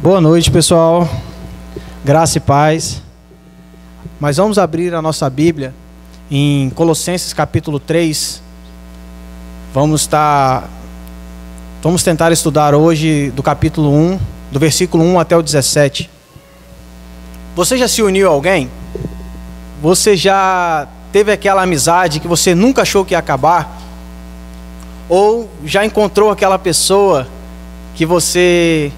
Boa noite, pessoal. Graça e paz. Mas vamos abrir a nossa Bíblia em Colossenses capítulo 3. Vamos tentar estudar hoje do capítulo 1, do versículo 1 até o 17. Você já se uniu a alguém? Você já teve aquela amizade que você nunca achou que ia acabar? Ou já encontrou aquela pessoa que você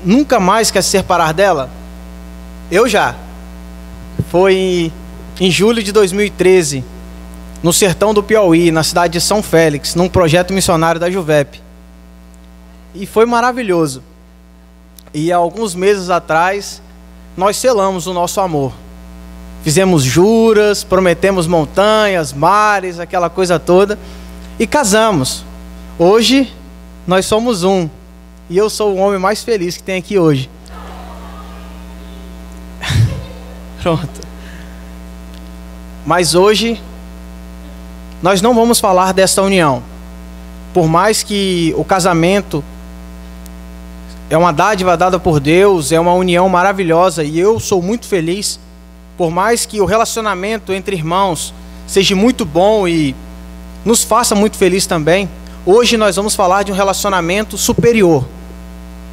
nunca mais quer se separar dela? Eu já. Foi em julho de 2013, no sertão do Piauí, na cidade de São Félix, num projeto missionário da Juvep. E foi maravilhoso. E há alguns meses atrás, nós selamos o nosso amor. Fizemos juras, prometemos montanhas, mares, aquela coisa toda, e casamos. Hoje, nós somos um. E eu sou o homem mais feliz que tem aqui hoje. Pronto. Mas hoje, nós não vamos falar desta união. Por mais que o casamento é uma dádiva dada por Deus, é uma união maravilhosa, e eu sou muito feliz. Por mais que o relacionamento entre irmãos seja muito bom e nos faça muito feliz também, hoje nós vamos falar de um relacionamento superior.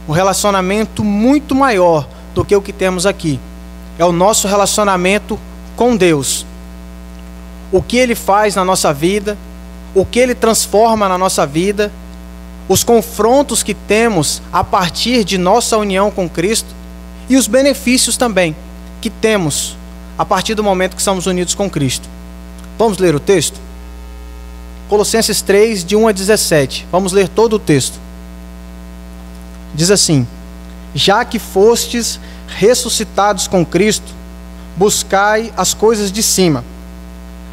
Um relacionamento muito maior do que o que temos aqui. É o nosso relacionamento com Deus. O que Ele faz na nossa vida, o que Ele transforma na nossa vida, os confrontos que temos a partir de nossa união com Cristo e os benefícios também que temos a partir do momento que somos unidos com Cristo. Vamos ler o texto? Colossenses 3, de 1 a 17. Vamos ler todo o texto. Diz assim: já que fostes ressuscitados com Cristo, buscai as coisas de cima,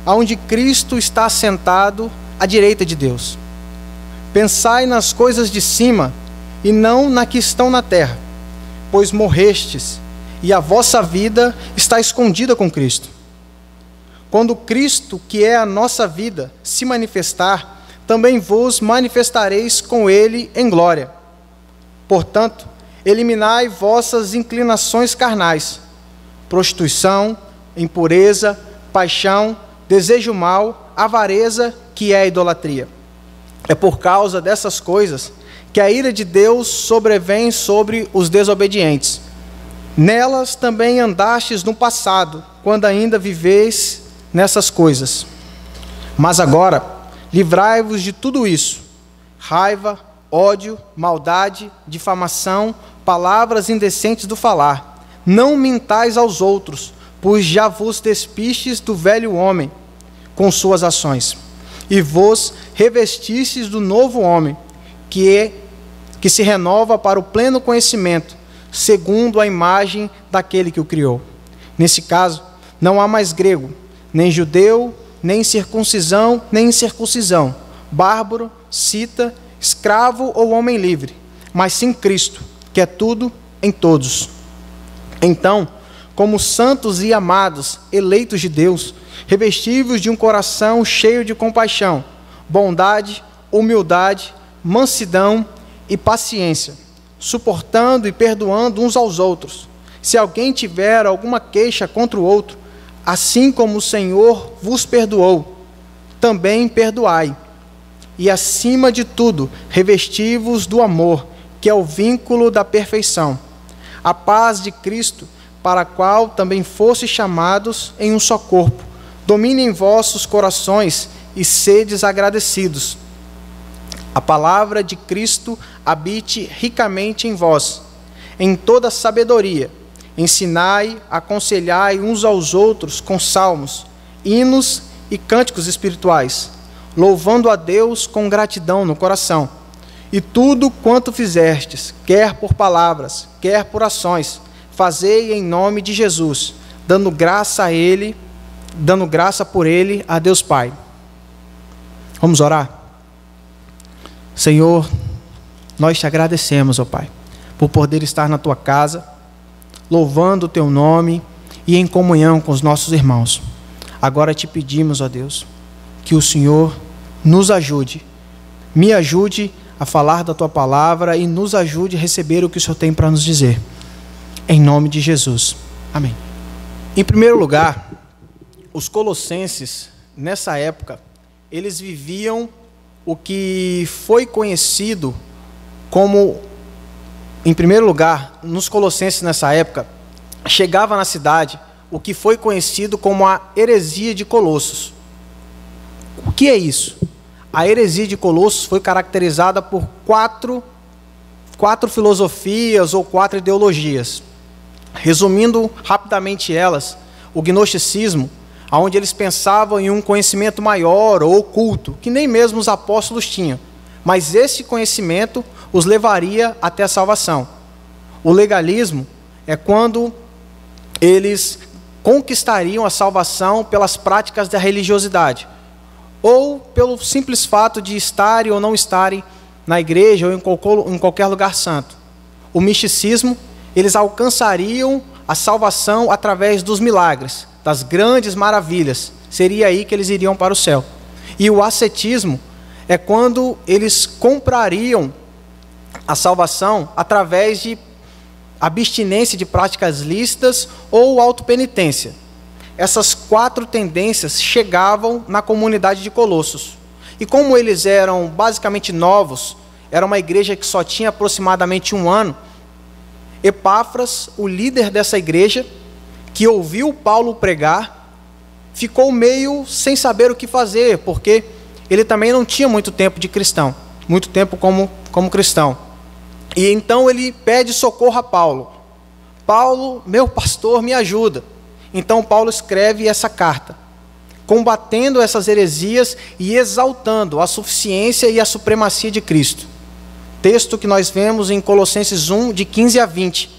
aonde Cristo está assentado à direita de Deus. Pensai nas coisas de cima e não na que estão na terra, pois morrestes e a vossa vida está escondida com Cristo. Quando Cristo, que é a nossa vida, se manifestar, também vos manifestareis com Ele em glória. Portanto, eliminai vossas inclinações carnais: prostituição, impureza, paixão, desejo mau, avareza, que é a idolatria. É por causa dessas coisas que a ira de Deus sobrevém sobre os desobedientes. Nelas também andastes no passado, quando ainda viveis nessas coisas. Mas agora, livrai-vos de tudo isso: raiva, ódio, maldade, difamação, palavras indecentes do falar. Não mintais aos outros, pois já vos despistes do velho homem com suas ações, e vos revestistes do novo homem, que se renova para o pleno conhecimento, segundo a imagem daquele que o criou. Nesse caso, não há mais grego, nem judeu, nem circuncisão, nem incircuncisão, bárbaro, cita, escravo ou homem livre, mas sim Cristo, que é tudo em todos. Então, como santos e amados, eleitos de Deus, revestivos de um coração cheio de compaixão, bondade, humildade, mansidão e paciência, suportando e perdoando uns aos outros. Se alguém tiver alguma queixa contra o outro, assim como o Senhor vos perdoou, também perdoai. E acima de tudo, revesti-vos do amor, que é o vínculo da perfeição. A paz de Cristo, para a qual também fostes chamados em um só corpo, domine em vossos corações e sedes agradecidos. A palavra de Cristo habite ricamente em vós, em toda sabedoria. Ensinai, aconselhai uns aos outros com salmos, hinos e cânticos espirituais, louvando a Deus com gratidão no coração. E tudo quanto fizestes, quer por palavras, quer por ações, fazei em nome de Jesus, dando graça por Ele a Deus Pai. Vamos orar? Senhor, nós te agradecemos, ó Pai, por poder estar na Tua casa, louvando o Teu nome e em comunhão com os nossos irmãos. Agora te pedimos, ó Deus, que o Senhor nos ajude, me ajude a falar da Tua palavra e nos ajude a receber o que o Senhor tem para nos dizer. Em nome de Jesus. Amém. Em primeiro lugar, os colossenses, nessa época, eles viviam o que foi conhecido como, em primeiro lugar, nos colossenses nessa época, chegava na cidade o que foi conhecido como a heresia de Colossos. O que é isso? A heresia de Colossos foi caracterizada por quatro filosofias ou 4 ideologias. Resumindo rapidamente elas, o gnosticismo, onde eles pensavam em um conhecimento maior ou oculto, que nem mesmo os apóstolos tinham, mas esse conhecimento os levaria até a salvação. O legalismo é quando eles conquistariam a salvação pelas práticas da religiosidade, ou pelo simples fato de estarem ou não estarem na igreja ou em qualquer lugar santo. O misticismo, eles alcançariam a salvação através dos milagres, das grandes maravilhas. Seria aí que eles iriam para o céu. E o ascetismo é quando eles comprariam a salvação através de abstinência de práticas lícitas ou autopenitência. Essas 4 tendências chegavam na comunidade de Colossos. E como eles eram basicamente novos, era uma igreja que só tinha aproximadamente 1 ano, Epáfras, o líder dessa igreja, que ouviu Paulo pregar, ficou meio sem saber o que fazer, porque ele também não tinha muito tempo de cristão, muito tempo como cristão. E então ele pede socorro a Paulo. Paulo, meu pastor, me ajuda. Então Paulo escreve essa carta, combatendo essas heresias e exaltando a suficiência e a supremacia de Cristo. Texto que nós vemos em Colossenses 1, de 15 a 20,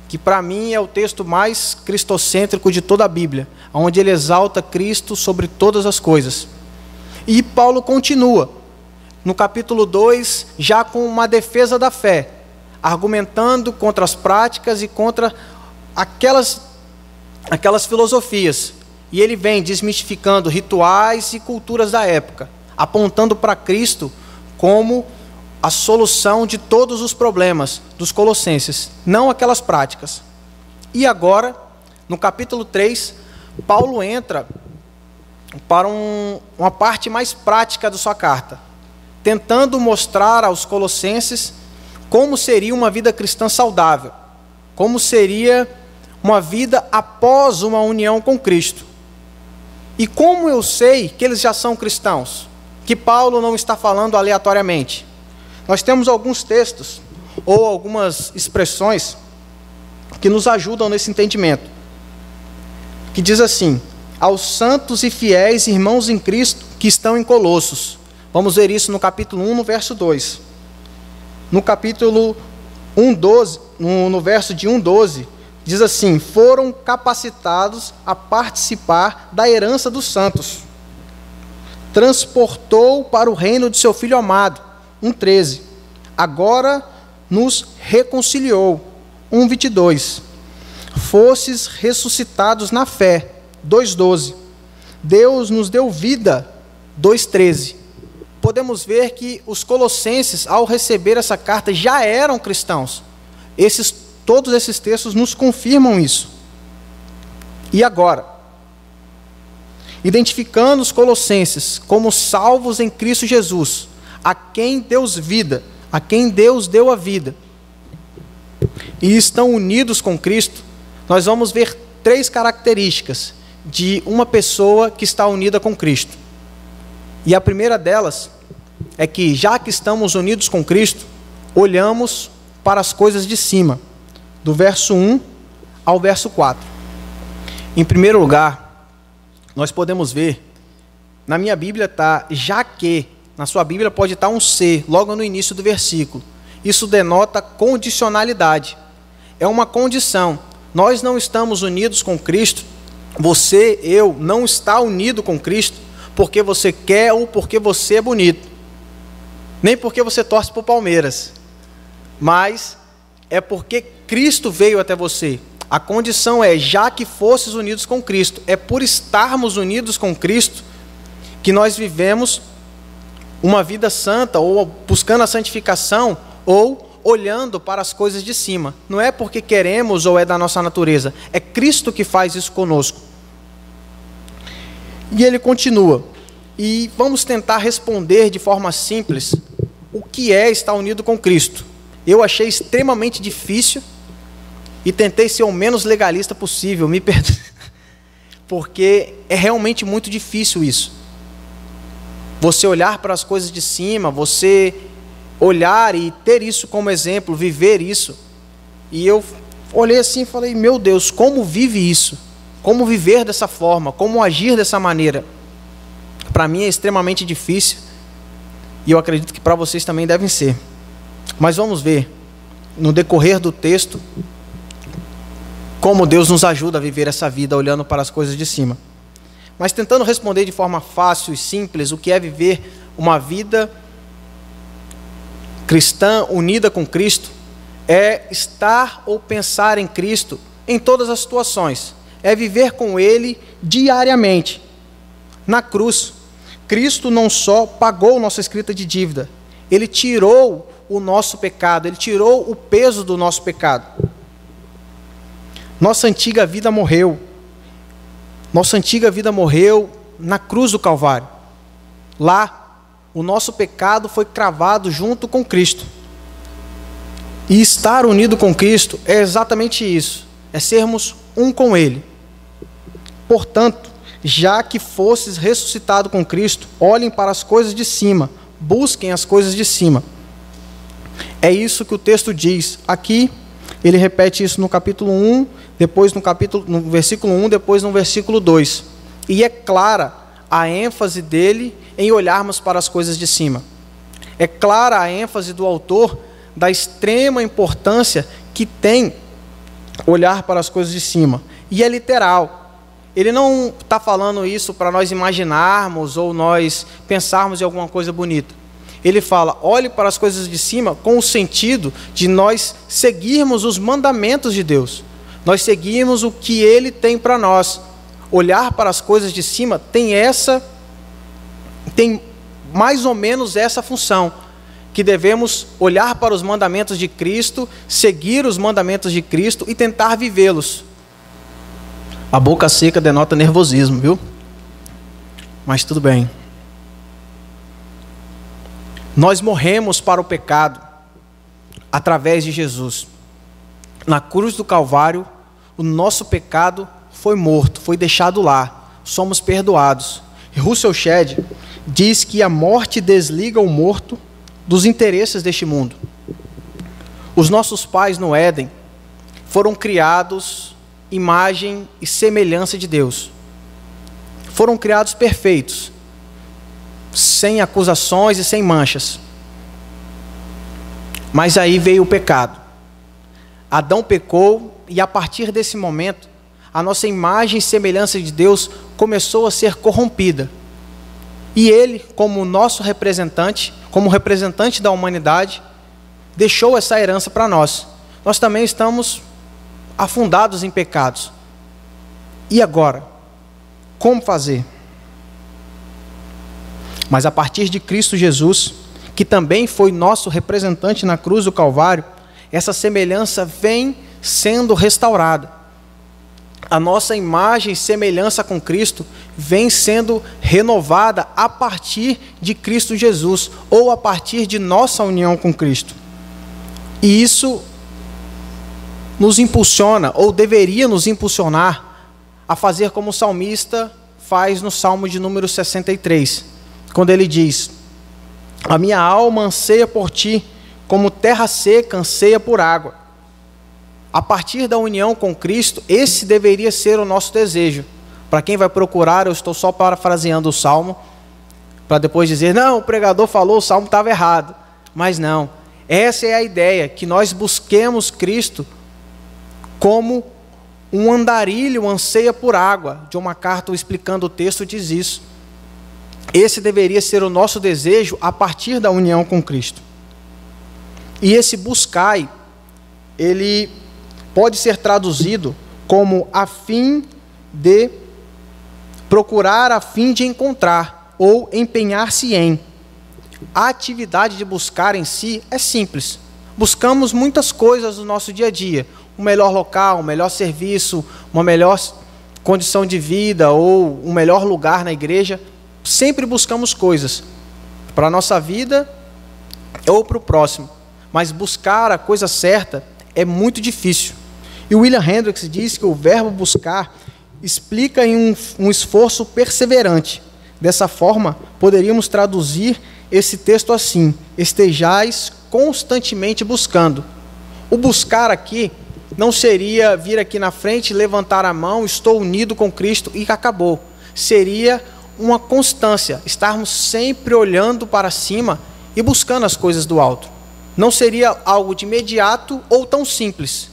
que para mim é o texto mais cristocêntrico de toda a Bíblia, onde ele exalta Cristo sobre todas as coisas. E Paulo continua, no capítulo 2, já com uma defesa da fé, argumentando contra as práticas e contra aquelas filosofias. E ele vem desmistificando rituais e culturas da época, apontando para Cristo como a solução de todos os problemas dos colossenses, não aquelas práticas. E agora, no capítulo 3, Paulo entra para uma parte mais prática da sua carta, tentando mostrar aos colossenses como seria uma vida cristã saudável, como seria uma vida após uma união com Cristo. E como eu sei que eles já são cristãos? Que Paulo não está falando aleatoriamente. Nós temos alguns textos ou algumas expressões que nos ajudam nesse entendimento. Que diz assim: aos santos e fiéis irmãos em Cristo que estão em Colossos. Vamos ver isso no capítulo 1, no verso 2. No capítulo 1:12, no verso de 1:12, diz assim: foram capacitados a participar da herança dos santos. Transportou para o reino de seu Filho amado. 1:13. Agora nos reconciliou. 1:22. Fostes ressuscitados na fé. 2:12. Deus nos deu vida. 2:13. Podemos ver que os colossenses, ao receber essa carta, já eram cristãos. Todos esses textos nos confirmam isso. E agora, identificando os colossenses como salvos em Cristo Jesus, a quem Deus vida, a quem Deus deu a vida, e estão unidos com Cristo, nós vamos ver 3 características de uma pessoa que está unida com Cristo. E a primeira delas é que, já que estamos unidos com Cristo, olhamos para as coisas de cima, do verso 1 ao verso 4. Em primeiro lugar, nós podemos ver, na minha Bíblia está já que, na sua Bíblia pode estar um C, logo no início do versículo. Isso denota condicionalidade. É uma condição. Nós não estamos unidos com Cristo, você, eu, não está unido com Cristo porque você quer ou porque você é bonito. Nem porque você torce para o Palmeiras. Mas é porque Cristo veio até você. A condição é, já que fosses unidos com Cristo, é por estarmos unidos com Cristo que nós vivemos uma vida santa, ou buscando a santificação, ou olhando para as coisas de cima. Não é porque queremos ou é da nossa natureza, é Cristo que faz isso conosco. E ele continua, e vamos tentar responder de forma simples o que é estar unido com Cristo. Eu achei extremamente difícil e tentei ser o menos legalista possível, me perdoe, porque é realmente muito difícil isso. Você olhar para as coisas de cima, você olhar e ter isso como exemplo, viver isso. E eu olhei assim e falei, meu Deus, como vive isso? Como viver dessa forma? Como agir dessa maneira? Para mim é extremamente difícil. E eu acredito que para vocês também devem ser. Mas vamos ver, no decorrer do texto, como Deus nos ajuda a viver essa vida olhando para as coisas de cima. Mas tentando responder de forma fácil e simples o que é viver uma vida cristã unida com Cristo, é estar ou pensar em Cristo em todas as situações, é viver com Ele diariamente. Na cruz, Cristo não só pagou nossa escrita de dívida, Ele tirou o nosso pecado, Ele tirou o peso do nosso pecado. Nossa antiga vida morreu. Nossa antiga vida morreu na cruz do Calvário. Lá, o nosso pecado foi cravado junto com Cristo. E estar unido com Cristo é exatamente isso, é sermos um com Ele. Portanto, já que fosses ressuscitado com Cristo, olhem para as coisas de cima, busquem as coisas de cima. É isso que o texto diz. Aqui, ele repete isso no capítulo 1, depois no versículo 1, depois no versículo 2. E é clara a ênfase dele em olharmos para as coisas de cima. É clara a ênfase do autor da extrema importância que tem olhar para as coisas de cima. E é literal. Ele não está falando isso para nós imaginarmos ou nós pensarmos em alguma coisa bonita. Ele fala, olhe para as coisas de cima com o sentido de nós seguirmos os mandamentos de Deus. Nós seguirmos o que Ele tem para nós. Olhar para as coisas de cima tem mais ou menos essa função, que devemos olhar para os mandamentos de Cristo, seguir os mandamentos de Cristo e tentar vivê-los. A boca seca denota nervosismo, viu? Mas tudo bem. Nós morremos para o pecado através de Jesus. Na cruz do Calvário, o nosso pecado foi morto, foi deixado lá. Somos perdoados. Russell Shedd diz que a morte desliga o morto dos interesses deste mundo. Os nossos pais no Éden foram criados imagem e semelhança de Deus. Foram criados perfeitos, sem acusações e sem manchas. Mas aí veio o pecado. Adão pecou e a partir desse momento, a nossa imagem e semelhança de Deus começou a ser corrompida. E Ele, como nosso representante, como representante da humanidade, deixou essa herança para nós. Nós também estamos afundados em pecados. E agora? Como fazer? Mas a partir de Cristo Jesus, que também foi nosso representante na cruz do Calvário, essa semelhança vem sendo restaurada. A nossa imagem e semelhança com Cristo vem sendo renovada a partir de Cristo Jesus, ou a partir de nossa união com Cristo. E isso nos impulsiona, ou deveria nos impulsionar, a fazer como o salmista faz no Salmo de número 63, quando ele diz: a minha alma anseia por ti, como terra seca anseia por água. A partir da união com Cristo, esse deveria ser o nosso desejo. Para quem vai procurar, eu estou só parafraseando o Salmo, para depois dizer, não, o pregador falou, o Salmo estava errado. Mas não, essa é a ideia, que nós busquemos Cristo como um andarilho anseia por água. John MacArthur, explicando o texto, diz isso. Esse deveria ser o nosso desejo a partir da união com Cristo. E esse buscai, ele pode ser traduzido como a fim de procurar, a fim de encontrar, ou empenhar-se em. A atividade de buscar em si é simples. Buscamos muitas coisas no nosso dia a dia. Um melhor local, um melhor serviço, uma melhor condição de vida ou um melhor lugar na igreja. Sempre buscamos coisas para a nossa vida ou para o próximo. Mas buscar a coisa certa é muito difícil. E o William Hendricks diz que o verbo buscar explica em um esforço perseverante. Dessa forma, poderíamos traduzir esse texto assim: estejais constantemente buscando. O buscar aqui não seria vir aqui na frente, levantar a mão, estou unido com Cristo e acabou. Seria uma constância, estarmos sempre olhando para cima e buscando as coisas do alto. Não seria algo de imediato ou tão simples.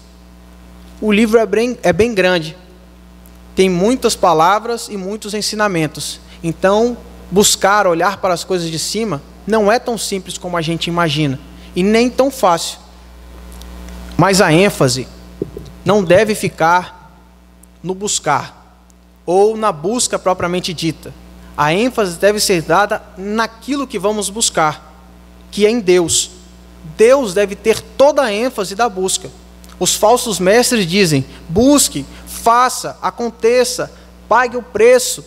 O livro é bem grande, tem muitas palavras e muitos ensinamentos. Então, buscar, olhar para as coisas de cima, não é tão simples como a gente imagina, e nem tão fácil. Mas a ênfase não deve ficar no buscar, ou na busca propriamente dita. A ênfase deve ser dada naquilo que vamos buscar, que é em Deus. Deus deve ter toda a ênfase da busca. Os falsos mestres dizem: busque, faça, aconteça, pague o preço,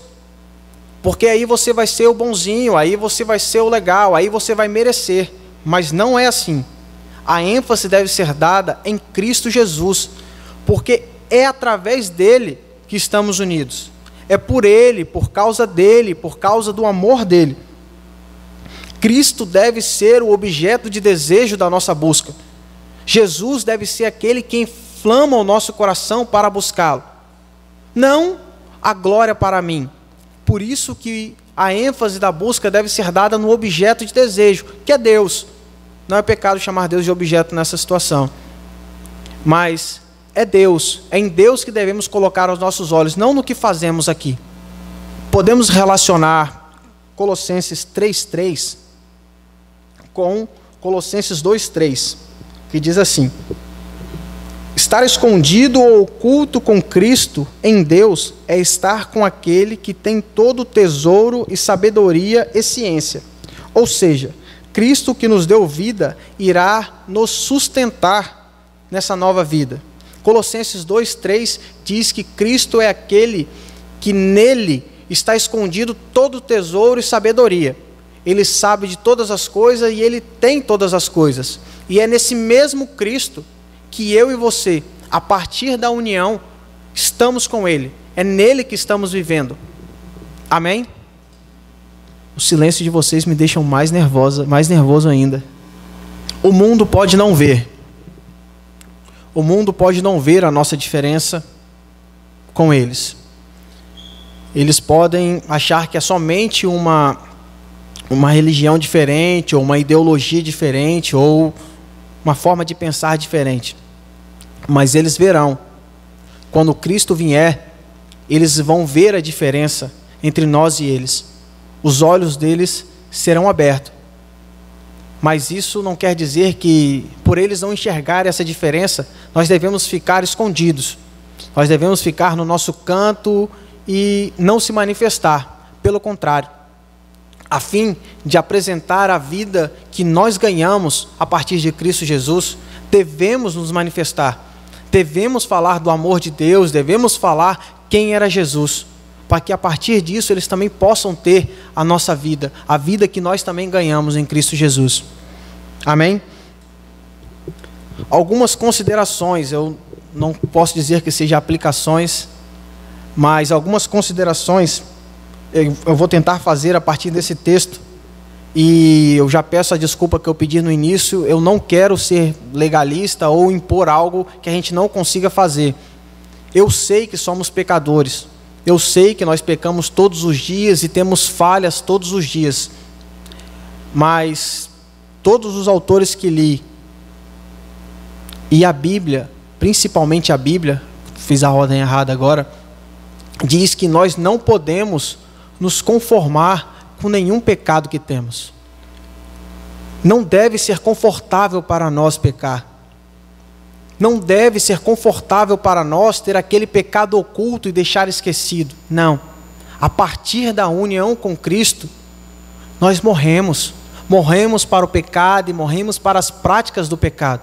porque aí você vai ser o bonzinho, aí você vai ser o legal, aí você vai merecer. Mas não é assim. A ênfase deve ser dada em Cristo Jesus, porque é através dele que estamos unidos. É por ele, por causa dele, por causa do amor dele. Cristo deve ser o objeto de desejo da nossa busca. Jesus deve ser aquele que inflama o nosso coração para buscá-lo. Não a glória para mim. Por isso que a ênfase da busca deve ser dada no objeto de desejo, que é Deus. Não é pecado chamar Deus de objeto nessa situação. Mas é Deus, é em Deus que devemos colocar os nossos olhos, não no que fazemos aqui. Podemos relacionar Colossenses 3:3 com Colossenses 2:3, que diz assim: estar escondido ou oculto com Cristo em Deus é estar com aquele que tem todo o tesouro e sabedoria e ciência. Ou seja, Cristo que nos deu vida irá nos sustentar nessa nova vida. Colossenses 2:3 diz que Cristo é aquele que nele está escondido todo o tesouro e sabedoria. Ele sabe de todas as coisas e ele tem todas as coisas. E é nesse mesmo Cristo que eu e você, a partir da união, estamos com ele. É nele que estamos vivendo. Amém? O silêncio de vocês me deixa mais nervoso ainda. O mundo pode não ver. O mundo pode não ver a nossa diferença com eles. Eles podem achar que é somente uma religião diferente, ou uma ideologia diferente, ou uma forma de pensar diferente. Mas eles verão. Quando Cristo vier, eles vão ver a diferença entre nós e eles. Os olhos deles serão abertos. Mas isso não quer dizer que, por eles não enxergarem essa diferença, nós devemos ficar escondidos. Nós devemos ficar no nosso canto e não se manifestar. Pelo contrário, a fim de apresentar a vida que nós ganhamos a partir de Cristo Jesus, devemos nos manifestar. Devemos falar do amor de Deus, devemos falar quem era Jesus, para que a partir disso eles também possam ter a nossa vida, a vida que nós também ganhamos em Cristo Jesus. Amém? Algumas considerações, eu não posso dizer que sejam aplicações, mas algumas considerações eu vou tentar fazer a partir desse texto. E eu já peço a desculpa que eu pedi no início, eu não quero ser legalista ou impor algo que a gente não consiga fazer. Eu sei que somos pecadores, eu sei que nós pecamos todos os dias e temos falhas todos os dias, mas todos os autores que li, e a Bíblia, principalmente a Bíblia, fiz a ordem errada agora, diz que nós não podemos nos conformar com nenhum pecado que temos. Não deve ser confortável para nós pecar. Não deve ser confortável para nós ter aquele pecado oculto e deixar esquecido. Não. A partir da união com Cristo, nós morremos. Morremos para o pecado e morremos para as práticas do pecado.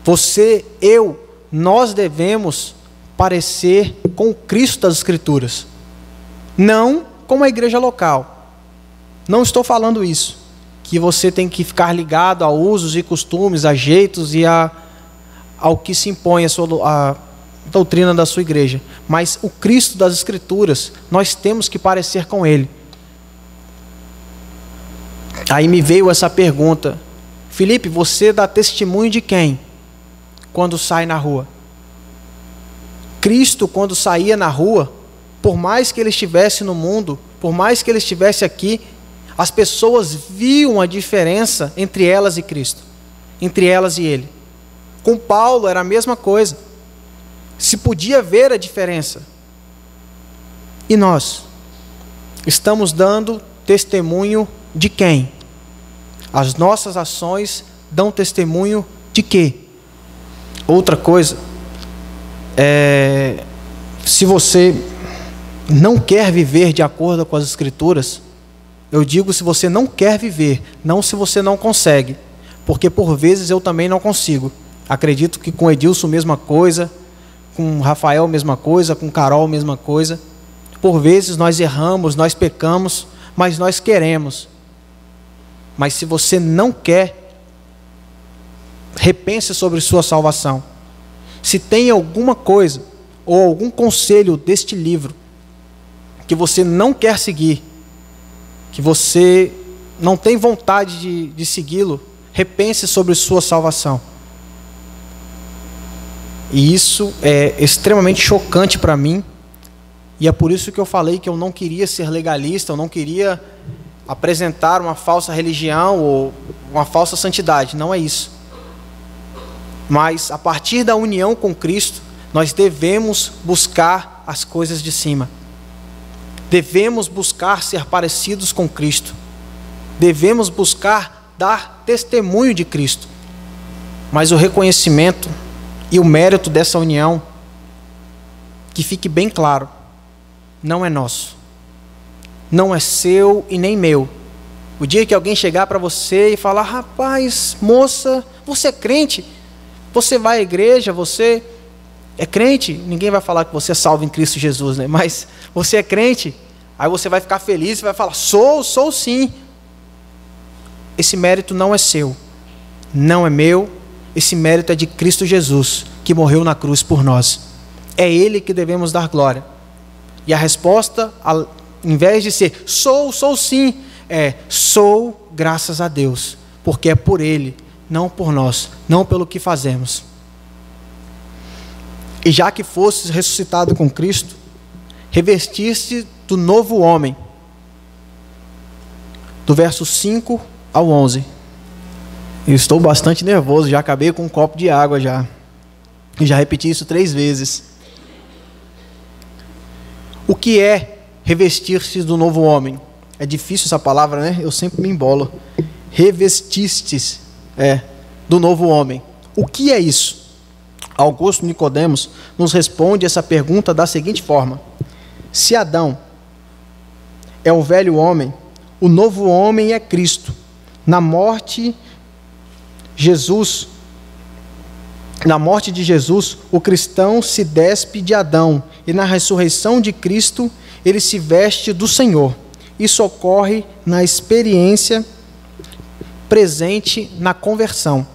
Você, eu, nós devemos parecer com o Cristo das Escrituras, não como a igreja local. Não estou falando isso, que você tem que ficar ligado a usos e costumes, a jeitos e ao que se impõe a doutrina da sua igreja. Mas o Cristo das Escrituras, nós temos que parecer com Ele. Aí me veio essa pergunta: Felipe, você dá testemunho de quem quando sai na rua? Cristo, quando saía na rua, por mais que Ele estivesse no mundo, por mais que Ele estivesse aqui, as pessoas viam a diferença entre elas e Cristo, entre elas e Ele. Com Paulo era a mesma coisa. Se podia ver a diferença. E nós estamos dando testemunho de quem? As nossas ações dão testemunho de quê? Outra coisa, se você não quer viver de acordo com as Escrituras, eu digo se você não quer viver, não se você não consegue, porque por vezes eu também não consigo. Acredito que com Edilson mesma coisa, com Rafael mesma coisa, com Carol mesma coisa. Por vezes nós erramos, nós pecamos, mas nós queremos. Mas se você não quer, repense sobre sua salvação. Se tem alguma coisa ou algum conselho deste livro que você não quer seguir, que você não tem vontade de segui-lo, repense sobre sua salvação. E isso é extremamente chocante para mim, e é por isso que eu falei que eu não queria ser legalista, eu não queria apresentar uma falsa religião ou uma falsa santidade, não é isso. Mas a partir da união com Cristo, nós devemos buscar as coisas de cima. Devemos buscar ser parecidos com Cristo. Devemos buscar dar testemunho de Cristo. Mas o reconhecimento e o mérito dessa união, que fique bem claro, não é nosso. Não é seu e nem meu. O dia que alguém chegar para você e falar: rapaz, moça, você é crente? Você vai à igreja? Você é crente? Ninguém vai falar que você é salvo em Cristo Jesus, né? Mas você é crente? Aí você vai ficar feliz e vai falar: sou sim. Esse mérito não é seu, não é meu. Esse mérito é de Cristo Jesus, que morreu na cruz por nós. É Ele que devemos dar glória. E a resposta, ao invés de ser sou sim, é sou graças a Deus, porque é por Ele, não por nós, não pelo que fazemos. E já que fostes ressuscitado com Cristo, revestiste do novo homem. Do verso 5 ao 11. Eu estou bastante nervoso, já acabei com um copo de água já. E já repeti isso 3 vezes. O que é revestir-se do novo homem? É difícil essa palavra, né? Eu sempre me embolo. Revestistes, do novo homem. O que é isso? Augusto Nicodemos nos responde essa pergunta da seguinte forma: se Adão é o velho homem, o novo homem é Cristo. Na morte de Jesus, o cristão se despe de Adão, e na ressurreição de Cristo, ele se veste do Senhor. Isso ocorre na experiência presente na conversão.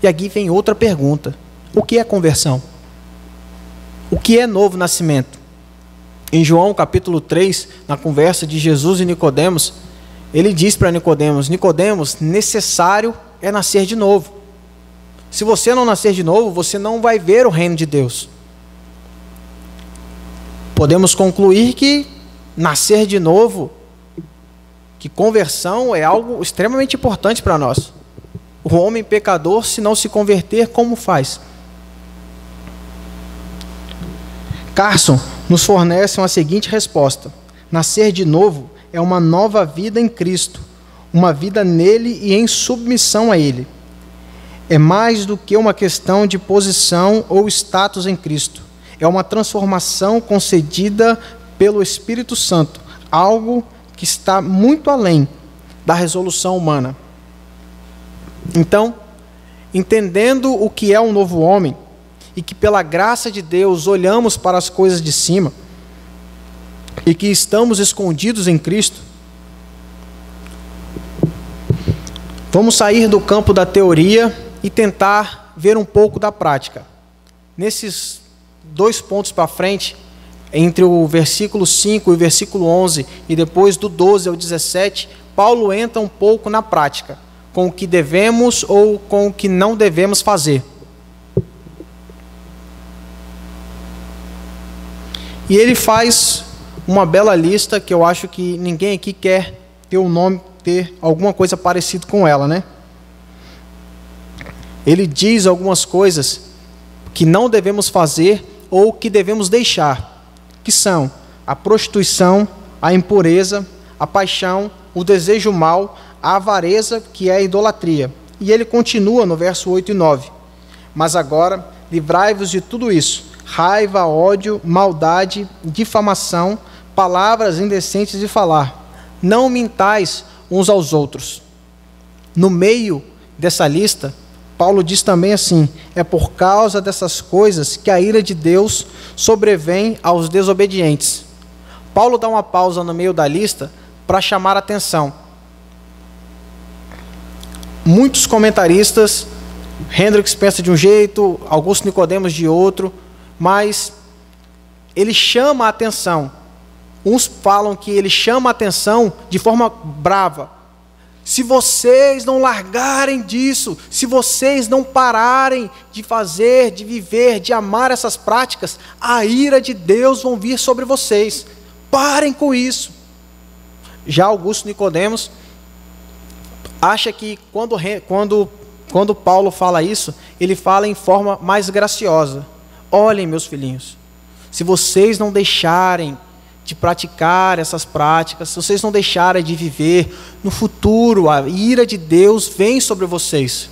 E aqui vem outra pergunta: o que é conversão? O que é novo nascimento? Em João capítulo 3, na conversa de Jesus e Nicodemos, ele diz para Nicodemos: Nicodemos, necessário é nascer de novo. Se você não nascer de novo, você não vai ver o reino de Deus. Podemos concluir que nascer de novo, que conversão é algo extremamente importante para nós. O homem pecador, se não se converter, como faz? Carson nos fornece uma seguinte resposta: nascer de novo é uma nova vida em Cristo, uma vida nele e em submissão a Ele. É mais do que uma questão de posição ou status em Cristo. É uma transformação concedida pelo Espírito Santo, algo que está muito além da resolução humana. Então, entendendo o que é um novo homem, e que pela graça de Deus olhamos para as coisas de cima, e que estamos escondidos em Cristo, vamos sair do campo da teoria e tentar ver um pouco da prática. Nesses 2 pontos para frente, entre o versículo 5 e o versículo 11, e depois do 12 ao 17, Paulo entra um pouco na prática, com o que devemos ou com o que não devemos fazer. E ele faz uma bela lista, que eu acho que ninguém aqui quer ter alguma coisa parecida com ela, né? Ele diz algumas coisas que não devemos fazer ou que devemos deixar, que são a prostituição, a impureza, a paixão, o desejo mau, a avareza, que é a idolatria. E ele continua no verso 8 e 9. Mas agora, livrai-vos de tudo isso: raiva, ódio, maldade, difamação, palavras indecentes de falar. Não mintais uns aos outros. No meio dessa lista, Paulo diz também assim: é por causa dessas coisas que a ira de Deus sobrevém aos desobedientes. Paulo dá uma pausa no meio da lista para chamar a atenção. Muitos comentaristas, Hendricks pensa de um jeito, Augusto Nicodemos de outro, mas ele chama a atenção. Uns falam que ele chama a atenção de forma brava. Se vocês não largarem disso, se vocês não pararem de fazer, de viver, de amar essas práticas, a ira de Deus vai vir sobre vocês. Parem com isso. Já Augusto Nicodemos acha que quando Paulo fala isso, ele fala em forma mais graciosa. Olhem, meus filhinhos, se vocês não deixarem de praticar essas práticas, se vocês não deixarem de viver, no futuro a ira de Deus vem sobre vocês.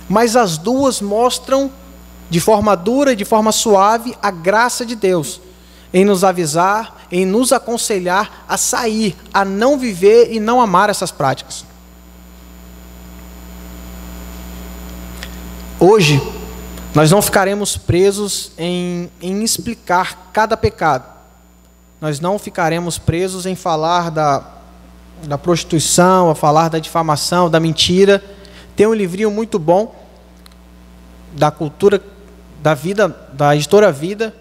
Mas as duas mostram, de forma dura e de forma suave, a graça de Deus em nos avisar, em nos aconselhar a sair, a não viver e não amar essas práticas. Hoje, nós não ficaremos presos em explicar cada pecado. Nós não ficaremos presos em falar da prostituição, a falar da difamação, da mentira. Tem um livrinho muito bom da cultura da vida, da editora Vida,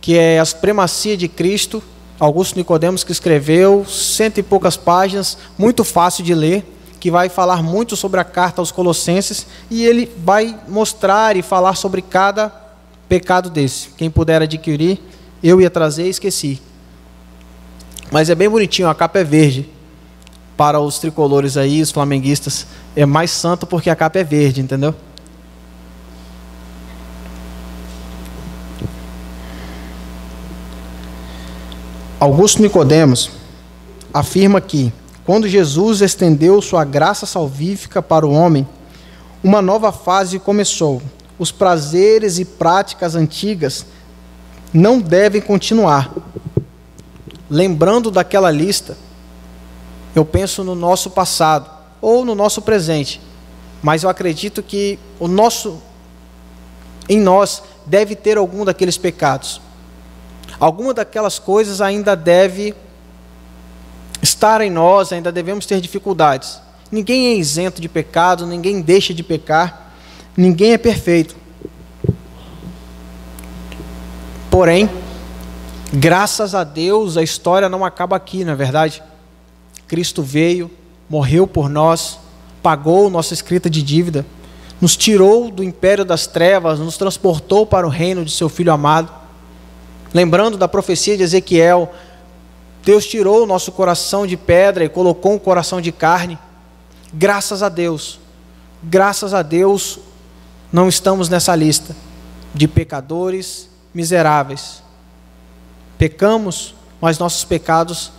que é A Supremacia de Cristo. Augusto Nicodemos que escreveu, 100 e poucas páginas, muito fácil de ler, que vai falar muito sobre a carta aos Colossenses, e ele vai mostrar e falar sobre cada pecado desse. Quem puder adquirir, eu ia trazer e esqueci. Mas é bem bonitinho, a capa é verde. Para os tricolores aí, os flamenguistas, é mais santo porque a capa é verde, entendeu? Augusto Nicodemos afirma que, quando Jesus estendeu sua graça salvífica para o homem, uma nova fase começou. Os prazeres e práticas antigas não devem continuar. Lembrando daquela lista, eu penso no nosso passado ou no nosso presente, mas eu acredito que em nós deve ter algum daqueles pecados. Alguma daquelas coisas ainda deve estar em nós, ainda devemos ter dificuldades. Ninguém é isento de pecado, ninguém deixa de pecar, ninguém é perfeito. Porém, graças a Deus, a história não acaba aqui, não é verdade? Cristo veio, morreu por nós, pagou nossa escrita de dívida, nos tirou do império das trevas, nos transportou para o reino de seu Filho amado. Lembrando da profecia de Ezequiel, Deus tirou o nosso coração de pedra e colocou um coração de carne. Graças a Deus, não estamos nessa lista de pecadores miseráveis. Pecamos, mas nossos pecados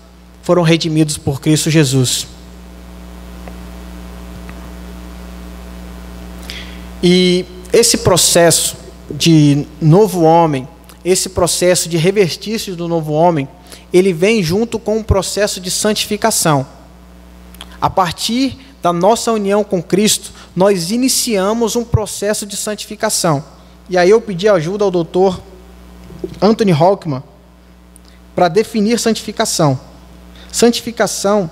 foram redimidos por Cristo Jesus. E esse processo de novo homem, esse processo de revestir-se do novo homem, ele vem junto com um processo de santificação. A partir da nossa união com Cristo, nós iniciamos um processo de santificação. E aí eu pedi ajuda ao doutor Anthony Hawkman para definir santificação. Santificação,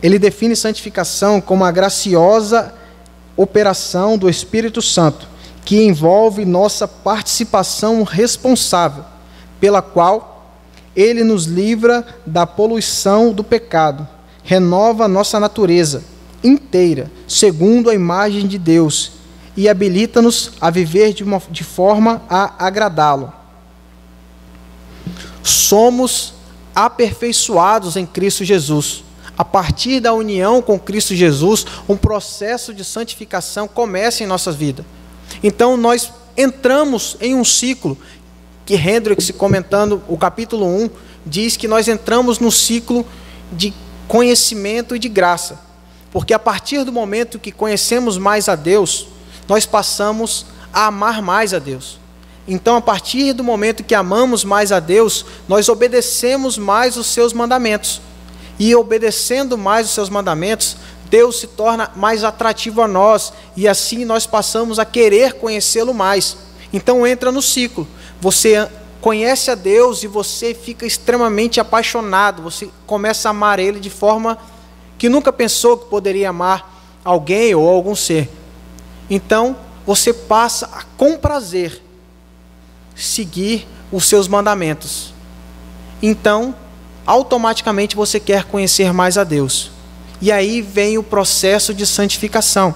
ele define santificação como a graciosa operação do Espírito Santo, que envolve nossa participação responsável, pela qual ele nos livra da poluição do pecado, renova nossa natureza inteira, segundo a imagem de Deus, e habilita-nos a viver de forma a agradá-lo. Somos aperfeiçoados em Cristo Jesus. A partir da união com Cristo Jesus, um processo de santificação começa em nossa vida. Então nós entramos em um ciclo, que Hendricks, comentando o capítulo 1, diz que nós entramos no ciclo de conhecimento e de graça. Porque a partir do momento que conhecemos mais a Deus, nós passamos a amar mais a Deus. Então, a partir do momento que amamos mais a Deus, nós obedecemos mais os seus mandamentos. E obedecendo mais os seus mandamentos, Deus se torna mais atrativo a nós, e assim nós passamos a querer conhecê-lo mais. Então entra no ciclo. Você conhece a Deus e você fica extremamente apaixonado, você começa a amar Ele de forma que nunca pensou que poderia amar alguém ou algum ser. Então você passa a, com prazer, seguir os seus mandamentos. Então, automaticamente você quer conhecer mais a Deus. E aí vem o processo de santificação.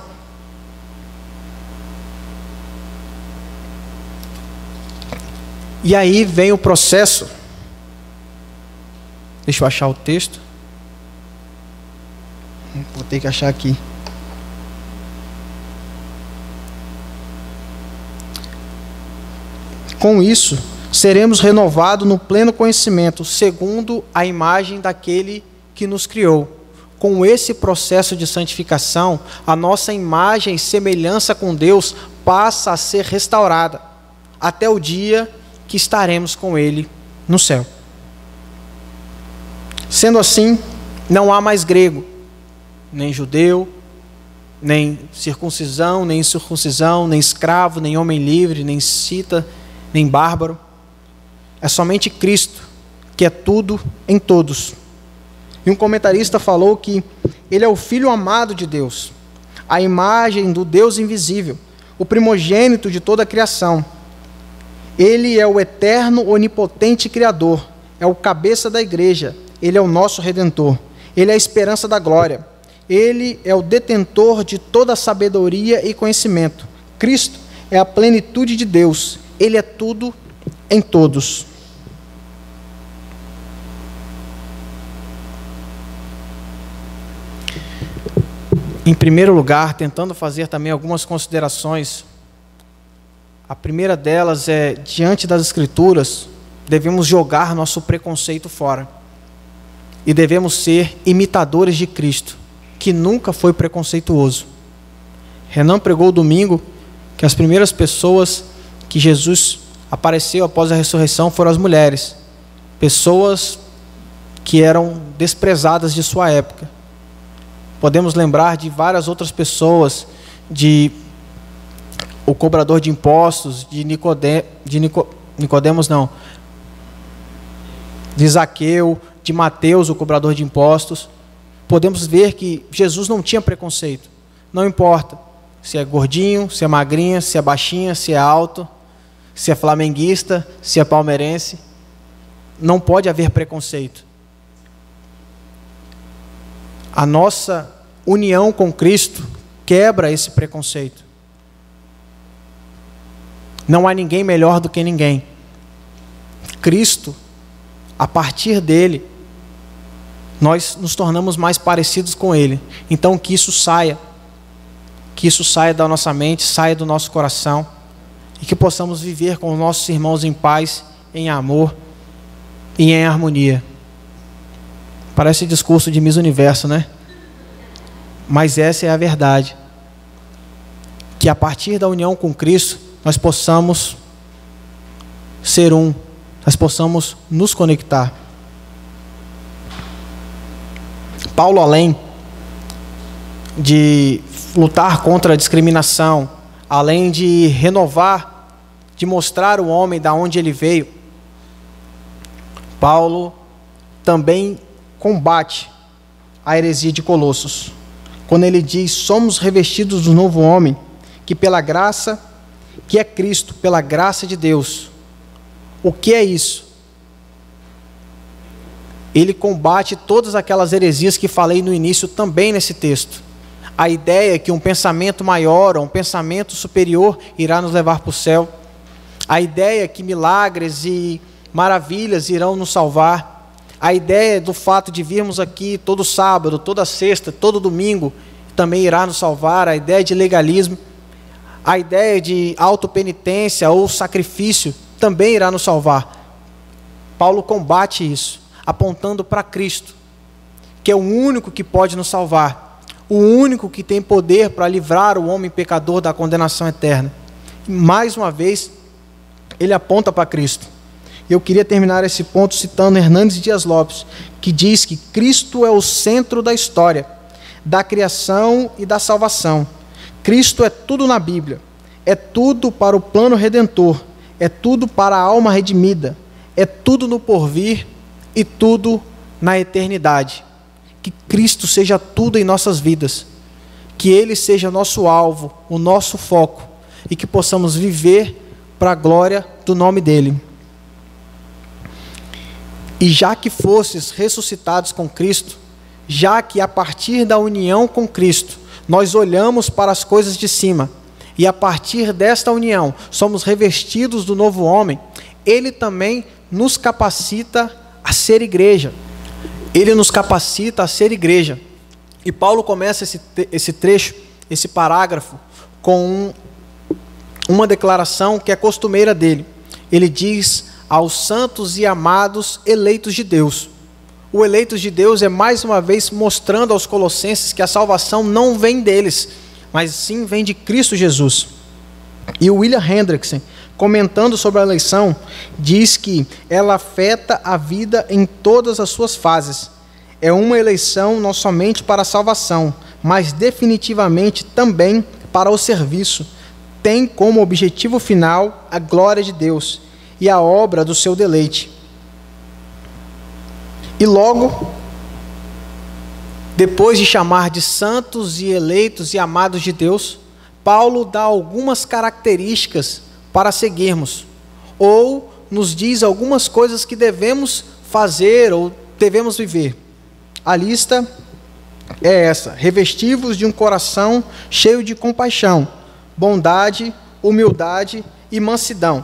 E aí vem o processo. Deixa eu achar o texto. Vou ter que achar aqui. Com isso, seremos renovados no pleno conhecimento, segundo a imagem daquele que nos criou. Com esse processo de santificação, a nossa imagem e semelhança com Deus passa a ser restaurada, até o dia que estaremos com Ele no céu. Sendo assim, não há mais grego, nem judeu, nem circuncisão, nem incircuncisão, nem escravo, nem homem livre, nem cita, nem bárbaro. É somente Cristo, que é tudo em todos. E um comentarista falou que Ele é o Filho amado de Deus, a imagem do Deus invisível, o primogênito de toda a criação. Ele é o eterno, onipotente Criador, é o cabeça da igreja, Ele é o nosso Redentor, Ele é a esperança da glória, Ele é o detentor de toda a sabedoria e conhecimento. Cristo é a plenitude de Deus, Ele é tudo em todos. Em primeiro lugar, tentando fazer também algumas considerações. A primeira delas é, diante das Escrituras, devemos jogar nosso preconceito fora. E devemos ser imitadores de Cristo, que nunca foi preconceituoso. Renan pregou domingo que as primeiras pessoas que Jesus apareceu após a ressurreição foram as mulheres. Pessoas que eram desprezadas de sua época. Podemos lembrar de várias outras pessoas, de o cobrador de impostos, de Zaqueu, de Mateus, o cobrador de impostos. Podemos ver que Jesus não tinha preconceito. Não importa se é gordinho, se é magrinha, se é baixinha, se é alto, se é flamenguista, se é palmeirense. Não pode haver preconceito. A nossa união com Cristo quebra esse preconceito. Não há ninguém melhor do que ninguém. Cristo, a partir dele, nós nos tornamos mais parecidos com Ele. Então que isso saia da nossa mente, saia do nosso coração, e que possamos viver com os nossos irmãos em paz, em amor e em harmonia. Parece discurso de Miss Universo, né? Mas essa é a verdade. Que a partir da união com Cristo, nós possamos ser um, nós possamos nos conectar. Paulo, além de lutar contra a discriminação, além de renovar, de mostrar o homem da onde ele veio, Paulo também combate a heresia de Colossos, quando ele diz: somos revestidos do novo homem, que pela graça, que é Cristo, pela graça de Deus. O que é isso? Ele combate todas aquelas heresias que falei no início também nesse texto. A ideia que um pensamento maior, ou um pensamento superior irá nos levar para o céu. A ideia que milagres e maravilhas irão nos salvar. A ideia do fato de virmos aqui todo sábado, toda sexta, todo domingo, também irá nos salvar. A ideia de legalismo. A ideia de autopenitência ou sacrifício também irá nos salvar. Paulo combate isso, apontando para Cristo, que é o único que pode nos salvar, o único que tem poder para livrar o homem pecador da condenação eterna. E, mais uma vez, ele aponta para Cristo. Eu queria terminar esse ponto citando Hernandes Dias Lopes, que diz que Cristo é o centro da história, da criação e da salvação. Cristo é tudo na Bíblia, é tudo para o plano redentor, é tudo para a alma redimida, é tudo no porvir e tudo na eternidade. Que Cristo seja tudo em nossas vidas, que Ele seja nosso alvo, o nosso foco, e que possamos viver para a glória do nome dEle. E já que fostes ressuscitados com Cristo, já que a partir da união com Cristo, nós olhamos para as coisas de cima, e a partir desta união somos revestidos do novo homem, Ele também nos capacita a ser igreja. Ele nos capacita a ser igreja. E Paulo começa esse trecho, esse parágrafo, com uma declaração que é costumeira dele. Ele diz: aos santos e amados eleitos de Deus. O eleitos de Deus é mais uma vez mostrando aos colossenses que a salvação não vem deles, mas sim vem de Cristo Jesus. E o William Hendrickson, comentando sobre a eleição, diz que ela afeta a vida em todas as suas fases. É uma eleição não somente para a salvação, mas definitivamente também para o serviço. Tem como objetivo final a glória de Deus e a obra do seu deleite. E logo, depois de chamar de santos e eleitos e amados de Deus, Paulo dá algumas características para seguirmos, ou nos diz algumas coisas que devemos fazer ou devemos viver. A lista é essa: revestivos de um coração cheio de compaixão, bondade, humildade e mansidão.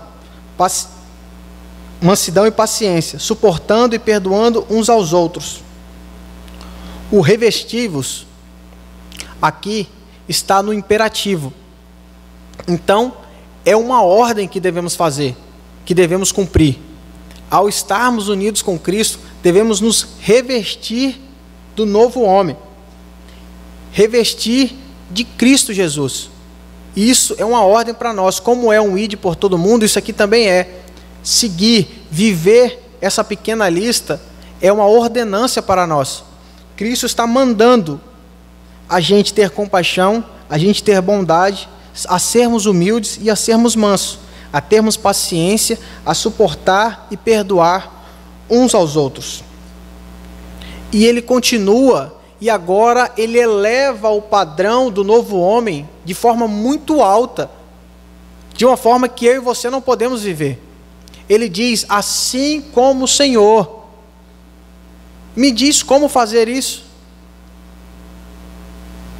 Mansidão e paciência, suportando e perdoando uns aos outros. O revestivos aqui está no imperativo. Então, é uma ordem que devemos fazer, que devemos cumprir. Ao estarmos unidos com Cristo, devemos nos revestir do novo homem, revestir de Cristo Jesus. Isso é uma ordem para nós. Como é um ide por todo mundo, isso aqui também é. Seguir, viver essa pequena lista é uma ordenância para nós. Cristo está mandando a gente ter compaixão, a gente ter bondade, a sermos humildes e a sermos mansos, a termos paciência, a suportar e perdoar uns aos outros. E ele continua, e agora ele eleva o padrão do novo homem de forma muito alta, de uma forma que eu e você não podemos viver. Ele diz: assim como o Senhor. Me diz como fazer isso.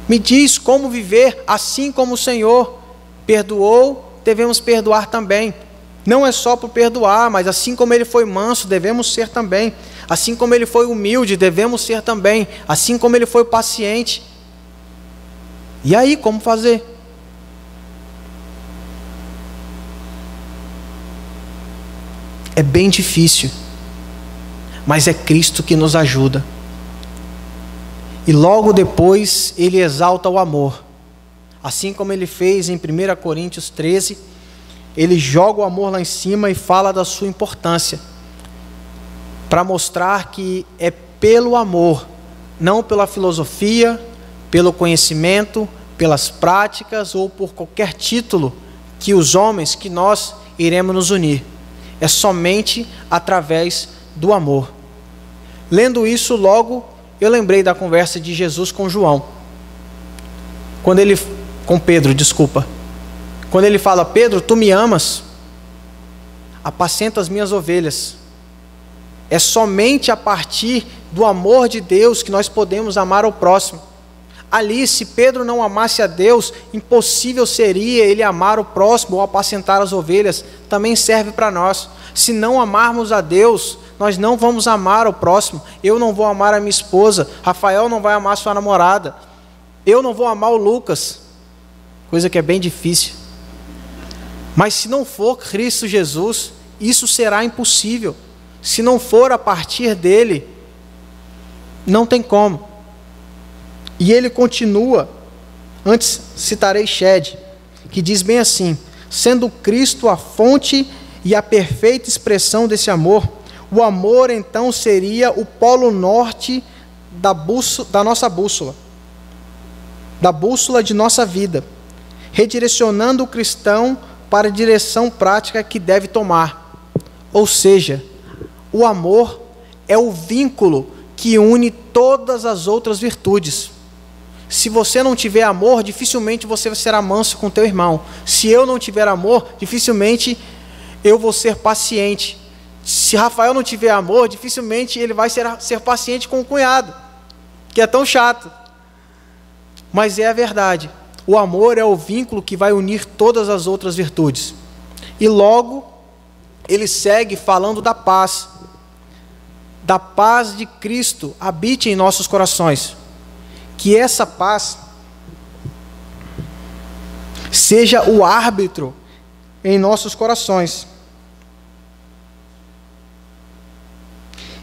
Me diz como viver assim como o Senhor perdoou, devemos perdoar também. Não é só por perdoar, mas assim como Ele foi manso, devemos ser também. Assim como Ele foi humilde, devemos ser também. Assim como Ele foi paciente. E aí, como fazer? É bem difícil, mas é Cristo que nos ajuda. E logo depois ele exalta o amor. Assim como ele fez em 1 Coríntios 13, ele joga o amor lá em cima e fala da sua importância, para mostrar que é pelo amor não pela filosofia, pelo conhecimento, pelas práticas ou por qualquer título que os homens, que nós iremos nos unir. É somente através do amor. Lendo isso, logo eu lembrei da conversa de Jesus com João. Com Pedro, desculpa. Quando ele fala: Pedro, tu me amas? Apacenta as minhas ovelhas. É somente a partir do amor de Deus que nós podemos amar ao próximo. Ali, se Pedro não amasse a Deus, impossível seria ele amar o próximo ou apacentar as ovelhas. Também serve para nós. Se não amarmos a Deus, nós não vamos amar o próximo. Eu não vou amar a minha esposa, Rafael não vai amar a sua namorada, eu não vou amar o Lucas, coisa que é bem difícil. Mas se não for Cristo Jesus, isso será impossível. Se não for a partir dele, não tem como. E ele continua, antes citarei Shed, que diz bem assim: sendo Cristo a fonte e a perfeita expressão desse amor, o amor então seria o polo norte da nossa bússola, da bússola de nossa vida, redirecionando o cristão para a direção prática que deve tomar. Ou seja, o amor é o vínculo que une todas as outras virtudes. Se você não tiver amor, dificilmente você será manso com teu irmão. Se eu não tiver amor, dificilmente eu vou ser paciente. Se Rafael não tiver amor, dificilmente ele vai ser paciente com o cunhado, que é tão chato. Mas é a verdade. O amor é o vínculo que vai unir todas as outras virtudes. E logo, ele segue falando da paz. Da paz de Cristo habite em nossos corações. Que essa paz seja o árbitro em nossos corações.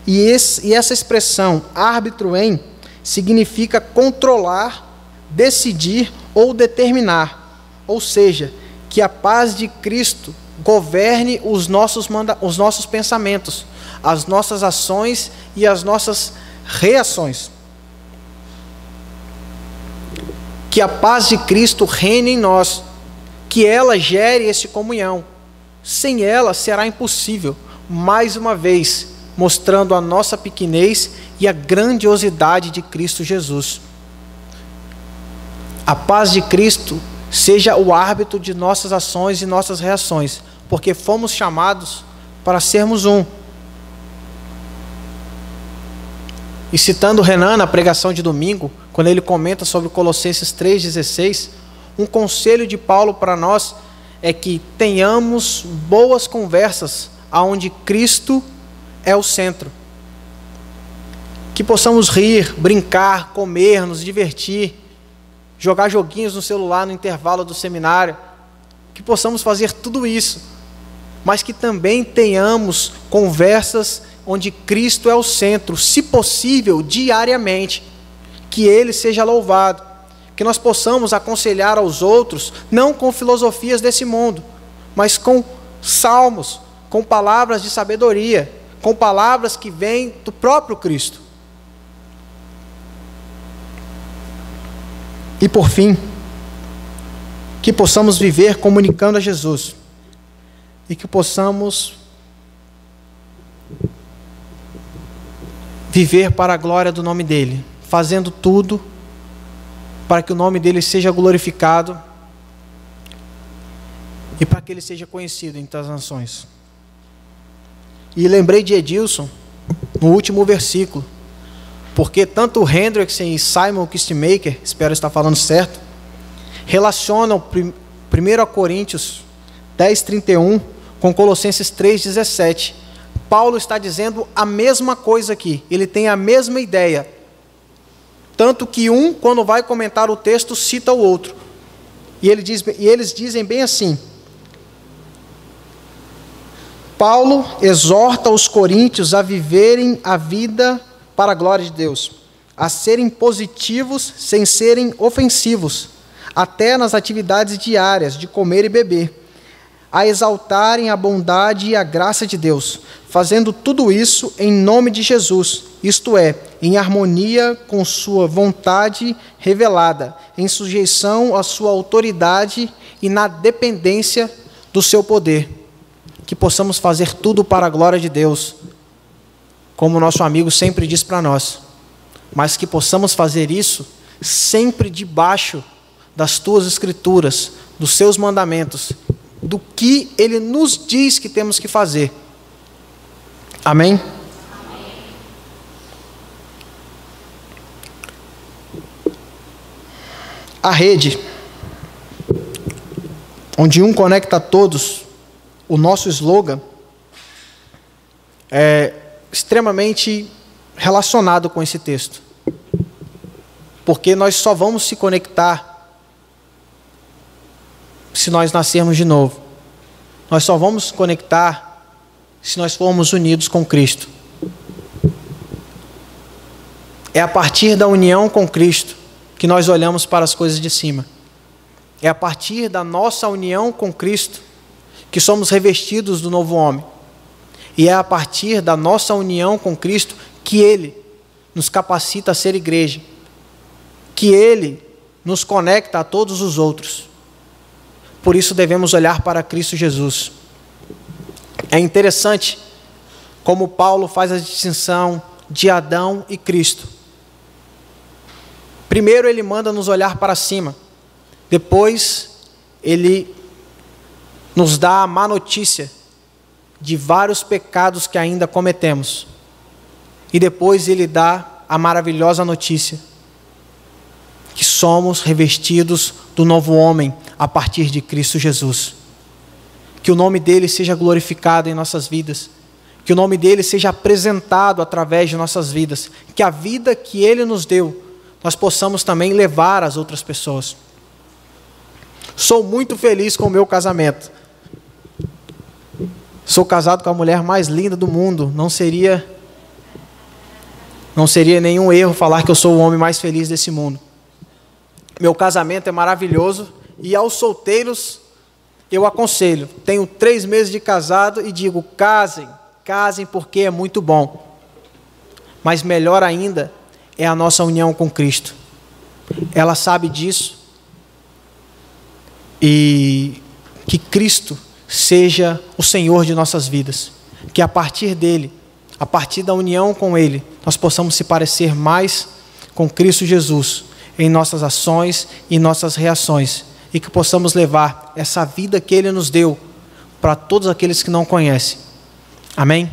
E essa expressão, árbitro em, significa controlar, decidir ou determinar. Ou seja, que a paz de Cristo governe os nossos pensamentos, as nossas ações e as nossas reações. Que a paz de Cristo reine em nós, que ela gere essa comunhão. Sem ela será impossível, mais uma vez, mostrando a nossa pequenez e a grandiosidade de Cristo Jesus. A paz de Cristo seja o árbitro de nossas ações e nossas reações, porque fomos chamados para sermos um. E citando Renan na pregação de domingo, quando ele comenta sobre Colossenses 3,16, um conselho de Paulo para nós é que tenhamos boas conversas aonde Cristo é o centro. Que possamos rir, brincar, comer, nos divertir, jogar joguinhos no celular no intervalo do seminário. Que possamos fazer tudo isso, mas que também tenhamos conversas onde Cristo é o centro, se possível, diariamente. Que Ele seja louvado. Que nós possamos aconselhar aos outros, não com filosofias desse mundo, mas com salmos, com palavras de sabedoria, com palavras que vêm do próprio Cristo. E por fim, que possamos viver comunicando a Jesus, e que possamos viver para a glória do nome dEle, fazendo tudo para que o nome dEle seja glorificado e para que Ele seja conhecido em todas as nações. E lembrei de Edilson no último versículo, porque tanto Hendrickson e Simon Kistemaker, espero estar falando certo, relacionam 1 Coríntios 10:31 com Colossenses 3:17. Paulo está dizendo a mesma coisa aqui, ele tem a mesma ideia, tanto que um, quando vai comentar o texto, cita o outro, e eles dizem bem assim: Paulo exorta os coríntios a viverem a vida para a glória de Deus, a serem positivos sem serem ofensivos, até nas atividades diárias de comer e beber, a exaltarem a bondade e a graça de Deus, fazendo tudo isso em nome de Jesus, isto é, em harmonia com sua vontade revelada, em sujeição à sua autoridade e na dependência do seu poder. Que possamos fazer tudo para a glória de Deus, como nosso amigo sempre diz para nós, mas que possamos fazer isso sempre debaixo das tuas escrituras, dos seus mandamentos, do que ele nos diz que temos que fazer. Amém? A rede, onde um conecta a todos, o nosso slogan, é extremamente relacionado com esse texto. Porque nós só vamos se conectar se nós nascermos de novo. Nós só vamos se conectar se nós formos unidos com Cristo. É a partir da união com Cristo que nós olhamos para as coisas de cima. É a partir da nossa união com Cristo que somos revestidos do novo homem. E é a partir da nossa união com Cristo que Ele nos capacita a ser igreja, que Ele nos conecta a todos os outros. Por isso devemos olhar para Cristo Jesus. É interessante como Paulo faz a distinção de Adão e Cristo. Primeiro ele manda nos olhar para cima, depois ele nos dá a má notícia de vários pecados que ainda cometemos, e depois ele dá a maravilhosa notícia que somos revestidos do novo homem a partir de Cristo Jesus. Que o nome dele seja glorificado em nossas vidas, que o nome dele seja apresentado através de nossas vidas, que a vida que ele nos deu, nós possamos também levar às outras pessoas. Sou muito feliz com o meu casamento. Sou casado com a mulher mais linda do mundo. Não seria nenhum erro falar que eu sou o homem mais feliz desse mundo. Meu casamento é maravilhoso e aos solteiros eu aconselho. Tenho 3 meses de casado e digo, casem porque é muito bom. Mas melhor ainda é a nossa união com Cristo. Ela sabe disso. E que Cristo seja o Senhor de nossas vidas. Que a partir dele, a partir da união com Ele, nós possamos se parecer mais com Cristo Jesus em nossas ações e nossas reações. E que possamos levar essa vida que Ele nos deu para todos aqueles que não conhecem. Amém?